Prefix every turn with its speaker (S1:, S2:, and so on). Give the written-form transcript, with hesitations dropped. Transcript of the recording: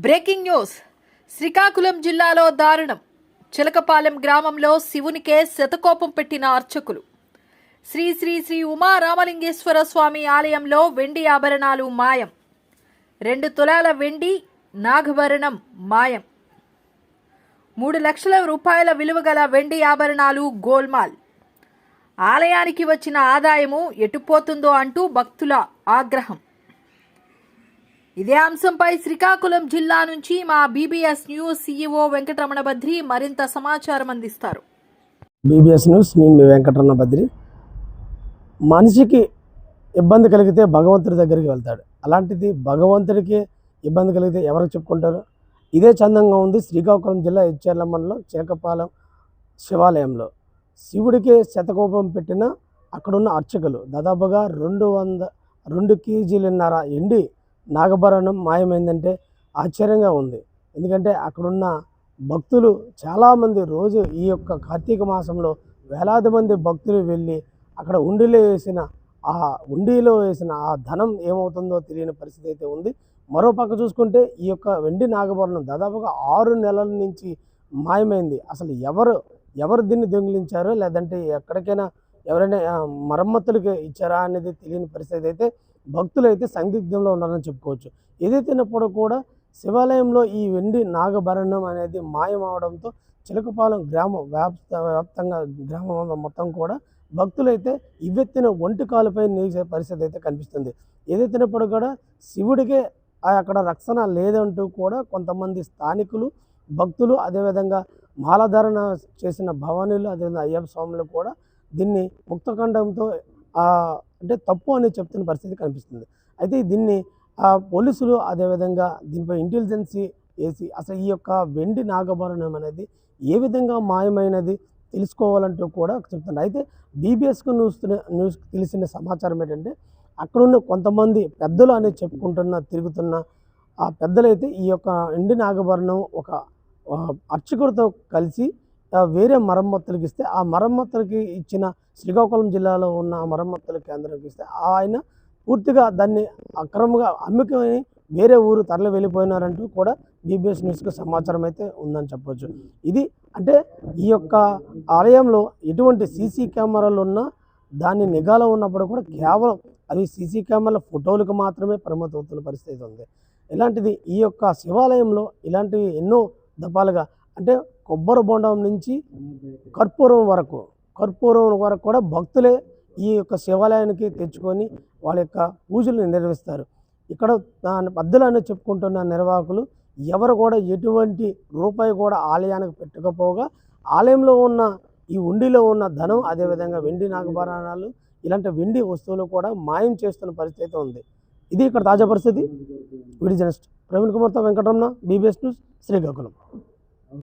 S1: Breaking news. Srikakulam జిల్లాలో దారుణం. చిలకపాలెం గ్రామంలో శివునికే శతకోపం పెట్టిన అర్చకులు. శ్రీ శ్రీ శ్రీ ఉమా రామలింగేశ్వర స్వామి ఆలయంలో వెండి ఆభరణాలు మాయం. 2 తులాల వెండి నాగభరణం మాయం. 3 లక్షల రూపాయల విలువ గల వెండి ఆభరణాలు గోల్మాల్. ఆలయానికి వచ్చిన ఆదాయము ఎటుపోతుందో అంటూ భక్తుల ఆగ్రహం. ఇదే అంశంపై శ్రీకాకుళం జిల్లా నుంచి మా BBS news CEO Venkataramana Badri మరింత సమాచారం అందిస్తారు.
S2: బీబీఎస్ న్యూస్, నేను మీ వెంకటరమణ బద్రి. మనిషికి ఇబ్బంది కలిగితే భగవంతుడి దగ్గరికి వెళ్తాడు. అలాంటిది భగవంతుడికి ఇబ్బంది కలిగితే ఎవరికి చెప్పుకుంటారు? ఇదే చందంగా ఉంది శ్రీకాకుళం జిల్లా హెచ్చెర్ల మండలం చిలకపాలెం శివాలయంలో. శివుడికి శతకోపం పెట్టిన అక్కడున్న అర్చకులు దాదాపుగా 2 కేజీలన్నర ఎండి నాగభరణం మాయమైందంటే ఆశ్చర్యంగా ఉంది. ఎందుకంటే అక్కడున్న భక్తులు చాలామంది రోజు ఈ యొక్క కార్తీక మాసంలో వేలాది మంది భక్తులు వెళ్ళి అక్కడ ఉండిలో వేసిన ఆ ధనం ఏమవుతుందో తెలియని పరిస్థితి అయితే ఉంది. మరోపక్క చూసుకుంటే ఈ యొక్క వెండి నాగభరణం దాదాపుగా 6 నెలల నుంచి మాయమైంది. అసలు ఎవరు దీన్ని దొంగిలించారో లేదంటే ఎక్కడికైనా ఎవరైనా మరమ్మతులకి ఇచ్చారా అనేది తెలియని పరిస్థితి అయితే భక్తులు అయితే సందిగ్ధంలో ఉన్నారని చెప్పుకోవచ్చు. ఏదైతేనప్పుడు కూడా శివాలయంలో ఈ వెండి నాగభరణం అనేది మాయం అవడంతో చిలకపాలెం వ్యాప్తంగా గ్రామం మొత్తం కూడా భక్తులైతే ఇవెత్తిన ఒంటి కాలుపై నిలిచే పరిస్థితి అయితే కనిపిస్తుంది. ఏదైతేనప్పుడు కూడా శివుడికే అక్కడ రక్షణ లేదంటూ కూడా కొంతమంది స్థానికులు భక్తులు, అదేవిధంగా మాలధారణ చేసిన భవానీలు, అదేవిధంగా అయ్యప్ప స్వాములు కూడా దీన్ని ముక్తఖండంతో అంటే తప్పు అని చెప్తున్న పరిస్థితి కనిపిస్తుంది. అయితే దీన్ని పోలీసులు అదేవిధంగా దీనిపై ఇంటెలిజెన్సీ వేసి అసలు ఈ యొక్క వెండి నాగభరణం అనేది ఏ విధంగా మాయమైనది తెలుసుకోవాలంటూ కూడా చెప్తున్నారు. అయితే బీబీఎస్కు న్యూస్ తెలిసిన సమాచారం ఏంటంటే అక్కడున్న కొంతమంది పెద్దలు అనేది తిరుగుతున్న ఆ పెద్దలైతే ఈ యొక్క వెండి నాగభరణం ఒక అర్చకుడితో కలిసి వేరే మరమ్మతులకు ఇస్తే ఆ మరమ్మతులకి ఇచ్చిన శ్రీకాకుళం జిల్లాలో ఉన్న మరమ్మతుల కేంద్రానికి ఇస్తే ఆయన పూర్తిగా దాన్ని అక్రమంగా అమ్ముకొని వేరే ఊరు తరలి వెళ్ళిపోయినారంటూ కూడా బీబీఎస్ న్యూస్కి సమాచారం అయితే ఉందని చెప్పొచ్చు. ఇది అంటే ఈ యొక్క ఆలయంలో ఎటువంటి సీసీ కెమెరాలు ఉన్నా దాన్ని నిఘాలో ఉన్నప్పుడు కూడా కేవలం అవి సీసీ కెమెరాల ఫోటోలకు మాత్రమే పరిమితం అవుతున్న పరిస్థితి ఉంది. ఇలాంటిది ఈ యొక్క శివాలయంలో ఇలాంటివి ఎన్నో దఫాలుగా అంటే కొబ్బరి బొండం నుంచి కర్పూరం వరకు కూడా భక్తులే ఈ యొక్క శివాలయానికి తెచ్చుకొని వాళ్ళ యొక్క పూజలు నిర్వహిస్తారు. ఇక్కడ పద్ధతులు చెప్పుకుంటున్న నిర్వాహకులు ఎవరు కూడా ఎటువంటి రూపాయి కూడా ఆలయానికి పెట్టకపోగా ఆలయంలో ఉన్న ఈ ఉండిలో ఉన్న ధనం, అదేవిధంగా వెండి నాగభరణాలు, ఇలాంటి వెండి వస్తువులు కూడా మాయం చేస్తున్న పరిస్థితి ఉంది. ఇది ఇక్కడ తాజా పరిస్థితి. వీడియో జర్నలిస్ట్ ప్రవీణ్ కుమార్తో వెంకటరమణ, బీబీఎస్ న్యూస్, శ్రీకాకుళం.